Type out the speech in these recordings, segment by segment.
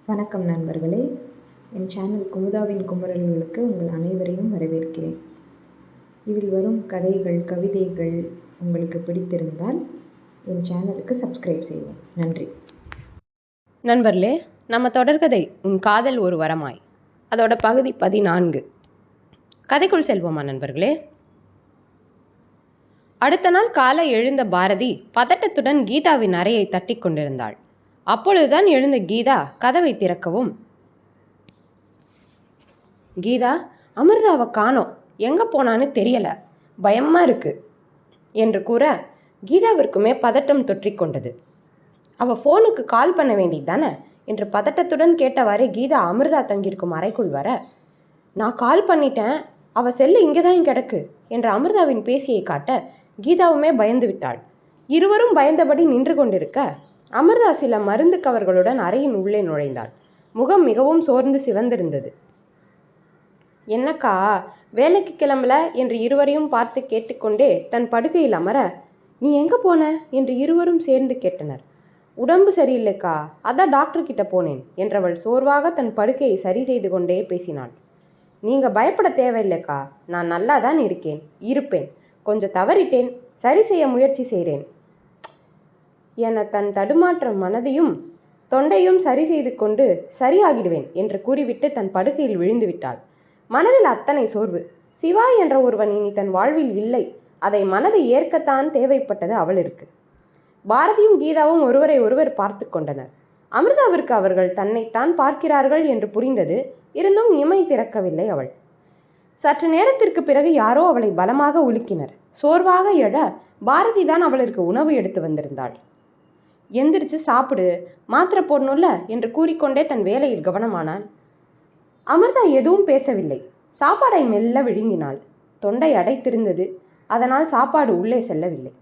வணக்கம் நண்பர்களே, என் சேனல் குமுதாவின் குமுறல்களுக்கு உங்கள் அனைவரையும் வரவேற்கிறேன். இதில் வரும் கதைகள், கவிதைகள் உங்களுக்கு பிடித்திருந்தால் என் சேனலுக்கு சப்ஸ்கிரைப் செய்வோம். நன்றி. நண்பர்களே, நம்ம தொடர்கதை உன் காதல் ஒரு வரமாய், அதோட பகுதி 14. கதைக்குள் செல்வோமா நண்பர்களே? அடுத்த நாள் காலை எழுந்த பாரதி பதட்டத்துடன் கீதாவின் அறையை தட்டி கொண்டிருந்தாள். அப்பொழுதுதான் எழுந்த கீதா கதவை திறக்கவும், கீதா, அமிர்தாவை காணோம், எங்க போனான்னு தெரியல, பயமா இருக்கு என்று கூற கீதாவிற்குமே பதட்டம் தொற்றிக்கொண்டது. அவ போனுக்கு கால் பண்ண வேண்டியது தானே என்று பதட்டத்துடன் கேட்டவாறே கீதா அமிர்தா தங்கியிருக்கும் அறைக்குள் வர, நான் கால் பண்ணிட்டேன், அவ செல்லு இங்கேதான் கிடக்கு என்ற அமிர்தாவின் பேசியை காட்ட கீதாவுமே பயந்து விட்டாள். இருவரும் பயந்தபடி நின்று கொண்டிருக்க அமிர்தா சில மருந்து கவர்களுடன் அறையின் உள்ளே நுழைந்தாள். முகம் மிகவும் சோர்ந்து சிவந்திருந்தது. என்னக்கா, வேலைக்கு கிளம்பல என்று இருவரையும் பார்த்து கேட்டுக்கொண்டே தன் படுக்கையில் அமர, நீ எங்க போன என்று இருவரும் சேர்ந்து கேட்டனர். உடம்பு சரியில்லைக்கா, அதான் டாக்டர் கிட்ட போனேன் என்றவள் சோர்வாக தன் படுக்கையை சரி செய்து கொண்டே பேசினாள். நீங்க பயப்பட தேவையில்லைக்கா, நான் நல்லா தான் இருப்பேன், கொஞ்சம் தவறிட்டேன், சரி செய்ய முயற்சி செய்கிறேன் என தன் தடுமாற்ற மனதையும் தொண்டையும் சரி செய்து கொண்டு சரியாகிடுவேன் என்று கூறிவிட்டு தன் படுக்கையில் விழுந்து விட்டாள். மனதில் அத்தனை சோர்வு. சிவா என்ற ஒருவன் இனி தன் வாழ்வில் இல்லை. அதை மனதை ஏற்கத்தான் தேவைப்பட்டது அவளிற்கு. பாரதியும் கீதாவும் ஒருவரை ஒருவர் பார்த்து கொண்டனர். அமிர்தாவிற்கு அவர்கள் தன்னைத்தான் பார்க்கிறார்கள் என்று புரிந்தது. இருந்தும் இமை திறக்கவில்லை அவள். சற்று நேரத்திற்கு பிறகு யாரோ அவளை பலமாக உலுக்கினர். சோர்வாக எழ பாரதி தான் அவளுக்கு உணவு எடுத்து வந்திருந்தாள். எந்திரிச்சு சாப்பிடு, மாத்திரை போடணும்ல என்று கூறிக்கொண்டே தன் வேலையில் கவனமானாள். அமிர்தா எதுவும் பேசவில்லை. சாப்பாடை மெல்ல விழுங்கினாள். தொண்டை அடைத்திருந்தது. அதனால் சாப்பாடு உள்ளே செல்லவில்லை.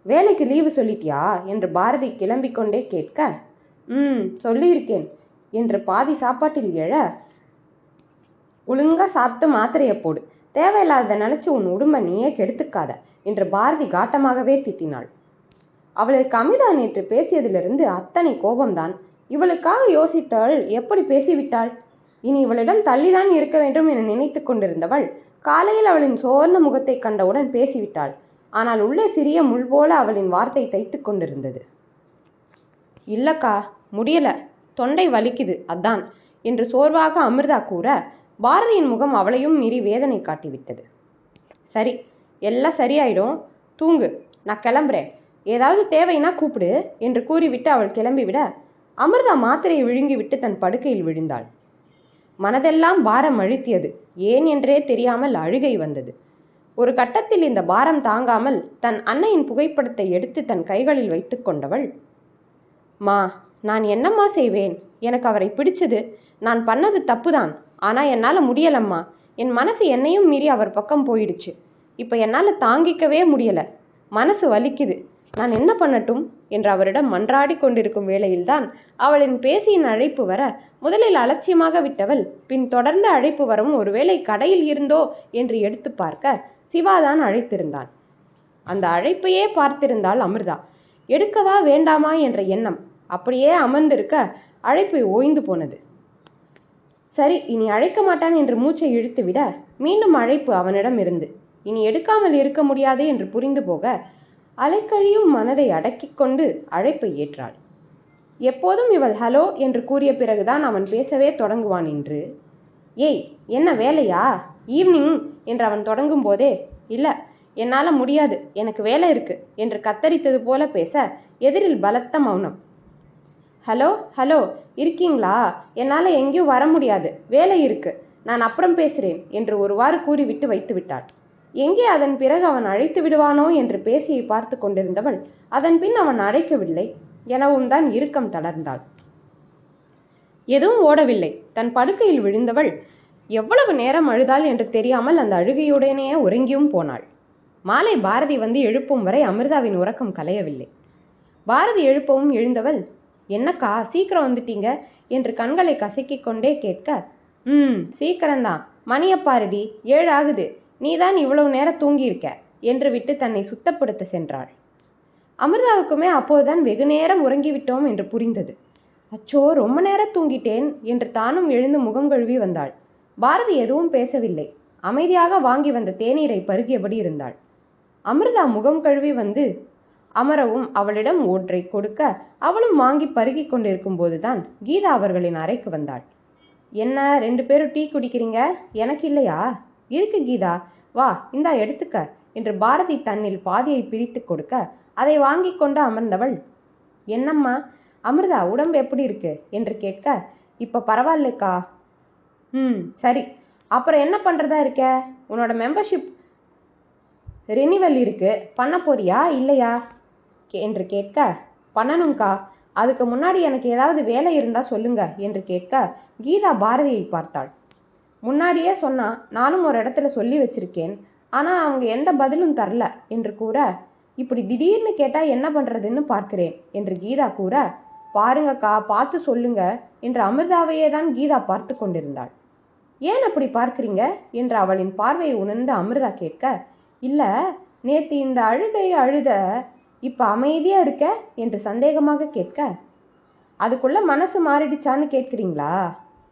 வேலைக்கு லீவு சொல்லிட்டியா என்று பாரதி கிளம்பிக் கொண்டே கேட்க, சொல்லியிருக்கேன் என்று பாதி சாப்பாட்டில் எழ, ஒழுங்கா சாப்பிட்டு மாத்திரையை போடு, தேவையில்லாத நினைச்சு உன் உடம்ப நீயே கெடுத்துக்காத என்று பாரதி காட்டமாகவே திட்டினாள். அவளுக்கு அமிதா நேற்று பேசியதிலிருந்து அத்தனை கோபம்தான். இவளுக்காக யோசித்தவள் எப்படி பேசிவிட்டாள். இனி இவளிடம் தள்ளிதான் இருக்க வேண்டும் என நினைத்து கொண்டிருந்தவள் காலையில் அவளின் சோர்ந்த முகத்தை கண்டவுடன் பேசிவிட்டாள். ஆனால் உள்ளே சிறிய முள் போல அவளின் வார்த்தை தைத்து கொண்டிருந்தது. இல்லக்கா, முடியல, தொண்டை வலிக்குது, அதான் என்று சோர்வாக அமிர்தா கூற பாரதியின் முகம் அவளையும் மீறி வேதனை காட்டிவிட்டது. சரி, எல்லாம் சரியாயிடும், தூங்கு, நான் கிளம்புறேன், ஏதாவது தேவைன்னா கூப்பிடு என்று கூறிவிட்டு அவள் கிளம்பிவிட அமிர்தா மாத்திரையை விழுங்கிவிட்டு தன் படுக்கையில் விழுந்தாள். மனதெல்லாம் பாரம் அழுத்தியது. ஏன் என்றே தெரியாமல் அழுகை வந்தது. ஒரு கட்டத்தில் இந்த பாரம் தாங்காமல் தன் அன்னையின் புகைப்படத்தை எடுத்து தன் கைகளில் வைத்து கொண்டவள், மா, நான் என்னம்மா செய்வேன், எனக்கு அவரை பிடிச்சது, நான் பண்ணது தப்புதான், ஆனா என்னால முடியலம்மா, என் மனசு என்னையும் மீறி அவர் பக்கம் போயிடுச்சு, இப்ப என்னால தாங்கிக்கவே முடியல, மனசு வலிக்குது, நான் என்ன பண்ணட்டும் என்று அவரிடம் மன்றாடி கொண்டிருக்கும் வேளையில்தான் அவளின் பேசியின் அழைப்பு வர முதலில் அலட்சியமாக விட்டவள் பின் தொடர்ந்து அழைப்பு வரும் ஒருவேளை கடையில் இருந்தோ என்று எடுத்து பார்க்க சிவாதான் அழைத்திருந்தான். அந்த அழைப்பையே பார்த்திருந்தாள் அமிர்தா. எடுக்கவா வேண்டாமா என்ற எண்ணம் அப்படியே அமர்ந்திருக்க அழைப்பு ஓய்ந்து போனது. சரி, இனி அழைக்க மாட்டான் என்று மூச்சை இழுத்து விட மீண்டும் அழைப்பு அவனிடம் இருந்து இனி எடுக்காமல் இருக்க முடியாது என்று புரிந்து போக அலைக்கழியும் மனதை அடக்கி கொண்டு அழைப்பை ஏற்றாள். எப்போதும் இவள் ஹலோ என்று கூறிய பிறகுதான் அவன் பேசவே தொடங்குவான் என்று. ஏய், என்ன வேலையா, ஈவினிங் என்று அவன் தொடங்கும் போதே, இல்லை, என்னால் முடியாது, எனக்கு வேலை இருக்கு என்று கத்தரித்தது போல பேச எதிரில் பலத்த மௌனம். ஹலோ ஹலோ, இருக்கீங்களா, என்னால் எங்கேயும் வர முடியாது, வேலை இருக்கு, நான் அப்புறம் பேசுகிறேன் என்று ஒருவாறு கூறிவிட்டு வைத்து விட்டாள். எங்கே அதன் பிறகு அவன் அழைத்து விடுவானோ என்று பேசியை பார்த்து கொண்டிருந்தவள் அதன் பின் அவன் அழைக்கவில்லை எனவும் தான் இறுக்கம் தளர்ந்தாள். எதுவும் ஓடவில்லை. தன் படுக்கையில் விழுந்தவள் எவ்வளவு நேரம் அழுதாள் என்று தெரியாமல் அந்த அழுகையுடனே உறங்கியும் போனாள். மாலை பாரதி வந்து எழுப்பும் வரை அமிர்தாவின் உறக்கம் கலையவில்லை. பாரதி எழுப்பவும் எழுந்தவள், என்னக்கா சீக்கிரம் வந்துட்டீங்க என்று கண்களை கசக்கிக் கொண்டே கேட்க, சீக்கிரம்தான், மணியப்பாருடி, 7 ஆகுது, நீதான் இவ்வளவு நேரம் தூங்கியிருக்க என்று விட்டு தன்னை சுத்தப்படுத்த சென்றாள். அமிர்தாவுக்குமே அப்போதுதான் வெகு நேரம் உறங்கிவிட்டோம் என்று புரிந்தது. அச்சோ, ரொம்ப நேரம் தூங்கிட்டேன் என்று தானும் எழுந்து முகம் கழுவி வந்தாள். பாரதி எதுவும் பேசவில்லை. அமைதியாக வாங்கி வந்த தேநீரை பருகியபடி இருந்தாள். அமிர்தா முகம் கழுவி வந்து அமரவும் அவளிடம் ஒன்றை கொடுக்க அவளும் வாங்கி பருகி கொண்டிருக்கும் போதுதான் கீதா அவர்களின் அறைக்கு வந்தாள். என்ன 2 பேரும் டீ குடிக்கிறீங்க? எனக்கு இல்லையா? இருக்கு கீதா, வா இந்தா எடுத்துக்க என்று பாரதி தன்னில் பாதியை பிரித்து கொடுக்க அதை வாங்கி கொண்டு அமர்ந்தவள், என்னம்மா அமிர்தா, உடம்பு எப்படி இருக்கு என்று கேட்க, இப்போ பரவாயில்லைக்கா. சரி, அப்புறம் என்ன பண்ணுறதா இருக்க? உன்னோட மெம்பர்ஷிப் ரெனிவல் இருக்கு, பண்ண போறியா இல்லையா என்று கேட்க, பண்ணணும்க்கா. அதுக்கு முன்னாடி எனக்கு ஏதாவது வேலை இருந்தால் சொல்லுங்க என்று கேட்க கீதா பாரதியை பார்த்தாள். முன்னாடியே சொன்னா, நானும் ஒரு இடத்துல சொல்லி வச்சிருக்கேன், ஆனால் அவங்க எந்த பதிலும் தரல என்று கூற, இப்படி திடீர்னு கேட்டால் என்ன பண்ணுறதுன்னு பார்க்கிறேன் என்று கீதா கூற, பாருங்கக்கா, பார்த்து சொல்லுங்க என்று அமிர்தாவையே தான் கீதா பார்த்து கொண்டிருந்தாள். ஏன் அப்படி பார்க்குறீங்க என்று அவளின் பார்வையை உணர்ந்து அமிர்தா கேட்க, இல்லை, நேற்று இந்த அழுகை அழுத இப்போ அமைதியாக இருக்க என்று சந்தேகமாக கேட்க, அதுக்குள்ள மனசு மாறிடுச்சான்னு கேட்குறீங்களா?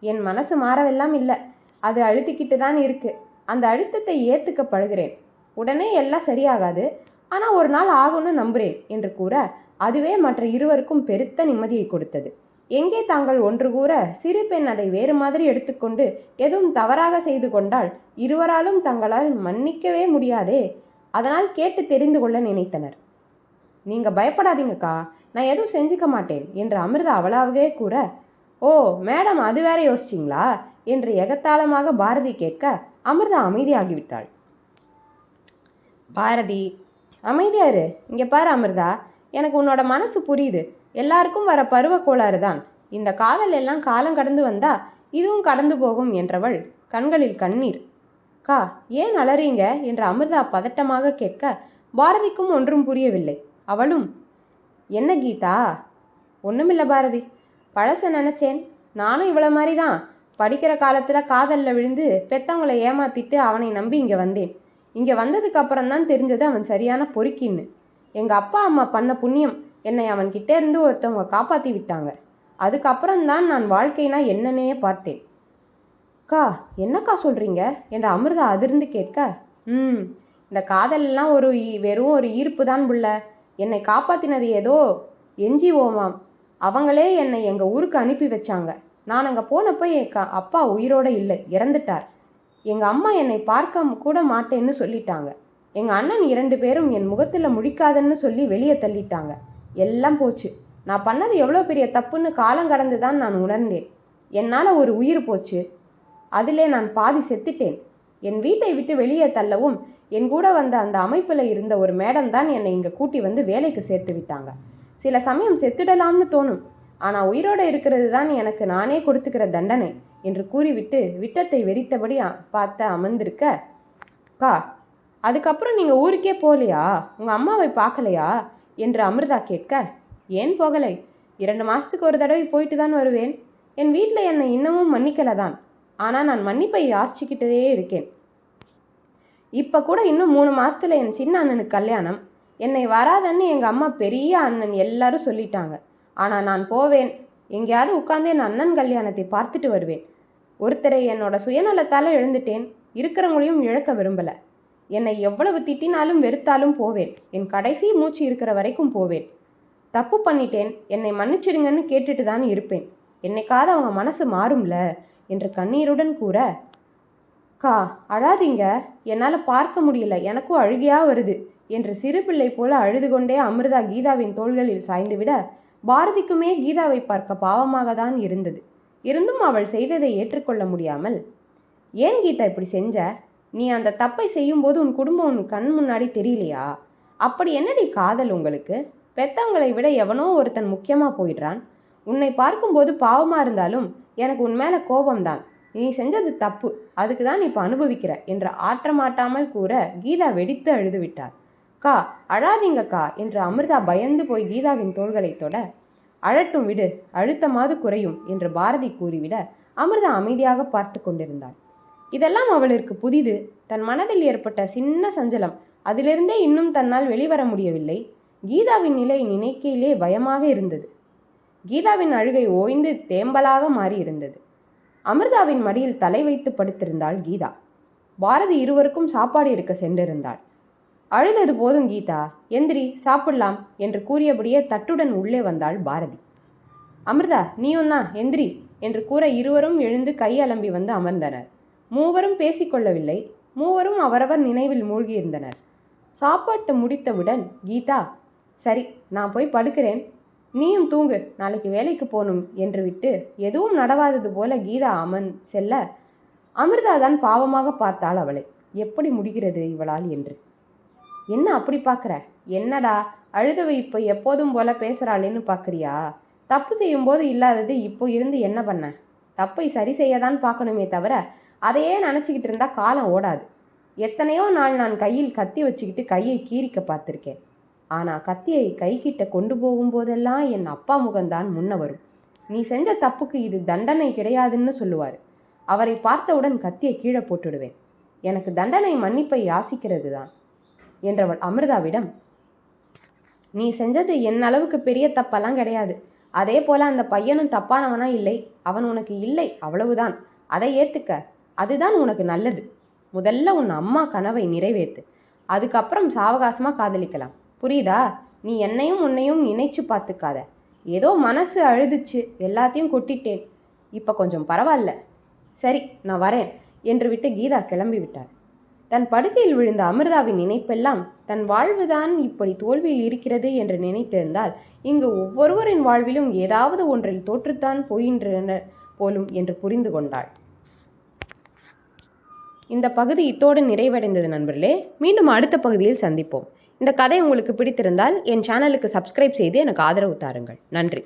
என் மனசு மாறவெல்லாம் இல்லை, அது அழுத்திக்கிட்டு தான் இருக்கு. அந்த அழுத்தத்தை ஏற்றுக்க பழகிறேன். உடனே எல்லாம் சரியாகாது, ஆனால் ஒரு நாள் ஆகும்னு நம்புகிறேன் என்று கூற, அதுவே மற்ற இருவருக்கும் பெருத்த நிம்மதியை கொடுத்தது. எங்கே தாங்கள் ஒன்று கூற சிறு பெண் அதை வேறு மாதிரி எடுத்துக்கொண்டு எதுவும் தவறாக செய்து கொண்டால் இருவராலும் தங்களால் மன்னிக்கவே முடியாதே, அதனால் கேட்டு தெரிந்து கொள்ள நினைத்தனர். நீங்க பயப்படாதீங்கக்கா, நான் எதுவும் செஞ்சுக்க மாட்டேன் என்று அமிர்தா அவளாகவே கூற, ஓ மேடம், அது வேற யோசிச்சிங்களா என்று எகத்தாளமாக பாரதி கேட்க அமிர்தா அமைதியாகிவிட்டாள். பாரதி, அமைதியாரு. இங்கே பாரு அமிர்தா, எனக்கு உன்னோட மனசு புரியுது. எல்லாருக்கும் வர பருவ கோளாறு தான். இந்த காதல் எல்லாம் காலம் கடந்து வந்தா இதுவும் கடந்து போகும் என்றவள் கண்களில் கண்ணீர். கா, ஏன் அலறீங்க என்று அமிர்தா பதட்டமாக கேட்க பாரதிக்கும் ஒன்றும் புரியவில்லை. அவளும், என்ன கீதா? ஒன்றுமில்லை பாரதி, பழச நினச்சேன். நானும் இவ்வளோ மாதிரி தான் படிக்கிற காலத்தில் காதலில் விழுந்து பெத்தவங்களை ஏமாத்திட்டு அவனை நம்பி இங்கே வந்தேன். இங்கே வந்ததுக்கு அப்புறம்தான் தெரிஞ்சது அவன் சரியான பொறுக்கின்னு. எங்கள் அப்பா அம்மா பண்ண புண்ணியம், என்னை அவன்கிட்டே இருந்து ஒருத்தவங்க காப்பாற்றி விட்டாங்க. அதுக்கப்புறம்தான் நான் வாழ்க்கைனா என்னன்னே பார்த்தேன். கா, என்னக்கா சொல்கிறீங்க என்று அமிர்தா அதிர்ந்து கேட்க, இந்த காதலெல்லாம் வெறும் ஒரு ஈர்ப்பு தான் புள்ள. என்னை காப்பாற்றினது ஏதோ என்ஜிஓமாம். அவங்களே என்னை எங்கள் ஊருக்கு அனுப்பி வச்சாங்க. நான் அங்கே போனப்போ என் அப்பா உயிரோடு இல்லை, இறந்துட்டார். எங்கள் அம்மா என்னை பார்க்க கூட மாட்டேன்னு சொல்லிட்டாங்க. எங்கள் அண்ணன் 2 பேரும் என் முகத்தில் முழிக்காதன்னு சொல்லி வெளியே தள்ளிட்டாங்க. எல்லாம் போச்சு. நான் பண்ணது எவ்வளோ பெரிய தப்புன்னு காலம் கடந்து தான் நான் உணர்ந்தேன். என்னால் ஒரு உயிர் போச்சு, அதிலே நான் பாதி செத்துட்டேன். என் வீட்டை விட்டு வெளியே தள்ளவும் என் கூட வந்த அந்த அமைப்பில் இருந்த ஒரு மேடம் தான் என்னை இங்கே கூட்டி வந்து வேலைக்கு சேர்த்து விட்டாங்க. சில சமயம் செத்துடலாம்னு தோணும், ஆனால் உயிரோடு இருக்கிறது தான் எனக்கு நானே கொடுத்துக்கிற தண்டனை என்று கூறிவிட்டு விட்டத்தை வெறித்தபடி பார்த்து அமர்ந்திருக்க, கா, அதுக்கப்புறம் நீங்கள் ஊருக்கே போகலையா? உங்கள் அம்மாவை பார்க்கலையா என்று அமிர்தா கேட்க, ஏன் போகலை? 2 மாதத்துக்கு ஒரு தடவை போயிட்டு தான் வருவேன். என் வீட்டில் என்னை இன்னமும் மன்னிக்கலை தான். ஆனால் நான் மன்னிப்பை யாசிச்சுக்கிட்டே இருக்கேன். இப்போ கூட இன்னும் 3 மாதத்தில் என் சின்ன அண்ணனுக்கு கல்யாணம். என்னை வராதன்னு எங்கள் அம்மா பெரிய அண்ணன் எல்லாரும் சொல்லிட்டாங்க. ஆனால் நான் போவேன். எங்கேயாவது உட்காந்து என் அண்ணன் கல்யாணத்தை பார்த்துட்டு வருவேன். ஒருத்தரை என்னோட சுயநலத்தால் எழுந்துட்டேன். இருக்கிறவங்களையும் இழக்க விரும்பலை. என்னை எவ்வளவு திட்டினாலும் வெறுத்தாலும் போவேன். என் கடைசி மூச்சு இருக்கிற வரைக்கும் போவேன். தப்பு பண்ணிட்டேன், என்னை மன்னிச்சிடுங்கன்னு கேட்டுட்டு தான் இருப்பேன். என்னைக்காவது அவங்க மனசு மாறும்ல என்று கண்ணீருடன் கூற, கா, அழாதீங்க, என்னால் பார்க்க முடியல, எனக்கும் அழுகையாக வருது என்று சிறு பிள்ளை போல அழுது கொண்டே அமிர்தா கீதாவின் தோள்களில் சாய்ந்துவிட பாரதிக்குமே கீதாவை பார்க்க பாவமாக தான் இருந்தது. இருந்தும் அவள் செய்ததை ஏற்றுக்கொள்ள முடியாமல், ஏன் கீதா இப்படி செஞ்ச? நீ அந்த தப்பை செய்யும்போது உன் குடும்பம் உன் கண் முன்னாடி தெரியலையா? அப்படி என்னடி காதல் உங்களுக்கு? பெத்தவங்களை விட எவனோ ஒருத்தன் முக்கியமாக போயிடுறான். உன்னை பார்க்கும்போது பாவமாக இருந்தாலும் எனக்கு உன் மேலே கோபம்தான். நீ செஞ்சது தப்பு, அதுக்கு தான் இப்போ அனுபவிக்கிற என்று ஆற்றமாட்டாமல் கூற கீதா வெடித்து அழுது விட்டார். கா, அழாதீங்கக்கா என்று அமிர்தா பயந்து போய் கீதாவின் தோள்களை தொட, அழட்டும் விடு, அழுத்தமாவது குறையும் என்று பாரதி கூறிவிட அமிர்தா அமைதியாக பார்த்து கொண்டிருந்தாள். இதெல்லாம் அவளுக்கு புதிது. தன் மனதில் ஏற்பட்ட சின்ன சஞ்சலம், அதிலிருந்தே இன்னும் தன்னால் வெளிவர முடியவில்லை. கீதாவின் நிலை நினைக்கையிலே பயமாக இருந்தது. கீதாவின் அழுகை ஓய்ந்து தேம்பலாக மாறியிருந்தது. அமிர்தாவின் மடியில் தலை வைத்து படுத்திருந்தாள் கீதா. பாரதி இருவருக்கும் சாப்பாடு எடுக்க சென்றிருந்தாள். அழுதது போதும் கீதா, எந்திரி சாப்பிடலாம் என்று கூறியபடியே தட்டுடன் உள்ளே வந்தாள் பாரதி. அமிர்தா, நீயும் தான் எந்திரி என்று கூற இருவரும் எழுந்து கை அலம்பி வந்து அமர்ந்தனர். மூவரும் பேசிக்கொள்ளவில்லை. மூவரும் அவரவர் நினைவில் மூழ்கியிருந்தனர். சாப்பாட்டு முடித்தவுடன் கீதா, சரி நான் போய் படுக்கிறேன், நீயும் தூங்கு, நாளைக்கு வேலைக்கு போகணும் என்று விட்டு எதுவும் நடவாதது போல கீதா செல்ல அமிர்தா தான் பாவமாக பார்த்தாள் அவளை. எப்படி முடிகிறது இவளால் என்று. என்ன அப்படி பார்க்குற? என்னடா அழுதவ இப்போ எப்போதும் போல பேசுகிறாளேன்னு பார்க்குறியா? தப்பு செய்யும்போது இல்லாதது இப்போ இருந்து என்ன பண்ண? தப்பை சரி செய்யதான் பார்க்கணுமே தவிர அதையே நினச்சிக்கிட்டு இருந்தா காலம் ஓடாது. எத்தனையோ நாள் நான் கையில் கத்தி வச்சுக்கிட்டு கையை கீறிக்க பார்த்துருக்கேன். ஆனால் கத்தியை கைக்கிட்ட கொண்டு போகும்போதெல்லாம் என் அப்பா முகம்தான் முன்ன வரும். நீ செஞ்ச தப்புக்கு இது தண்டனை கிடையாதுன்னு சொல்லுவார். அவரை பார்த்தவுடன் கத்தியை கீழே போட்டுடுவேன். எனக்கு தண்டனை மன்னிப்பை யாசிக்கிறது தான் என்றவள் அமிர்தாவிடம், நீ செஞ்சது என் அளவுக்கு பெரிய தப்பெல்லாம் கிடையாது. அதே போல அந்த பையனும் தப்பானவனா இல்லை. அவன் உனக்கு இல்லை, அவ்வளவுதான். அதை ஏத்துக்க. அதுதான் உனக்கு நல்லது. முதல்ல உன் அம்மா கனவை நிறைவேற்று. அதுக்கப்புறம் சாவகாசமாக காதலிக்கலாம். புரியுதா? நீ என்னையும் உன்னையும் நினைச்சு பார்த்துக்காத. ஏதோ மனசு அழுதுச்சு, எல்லாத்தையும் கொட்டிட்டேன். இப்போ கொஞ்சம் பரவாயில்ல. சரி நான் வரேன் என்று விட்டு கீதா கிளம்பி விட்டார். தன் படுக்கையில் விழுந்த அமிர்தாவின் நினைப்பெல்லாம் தன் வாழ்வுதான் இப்படி தோல்வியில் இருக்கிறது என்று நினைத்திருந்தால் இங்கு ஒவ்வொருவரின் வாழ்விலும் ஏதாவது ஒன்றில் தோற்றுத்தான் போகின்றனர் போலும் என்று புரிந்து கொண்டாள். இந்த பகுதி இத்தோடு நிறைவடைந்தது நண்பர்களே. மீண்டும் அடுத்த பகுதியில் சந்திப்போம். இந்த கதை உங்களுக்கு பிடித்திருந்தால் என் சேனலுக்கு சப்ஸ்கிரைப் செய்து எனக்கு ஆதரவு தாருங்கள். நன்றி.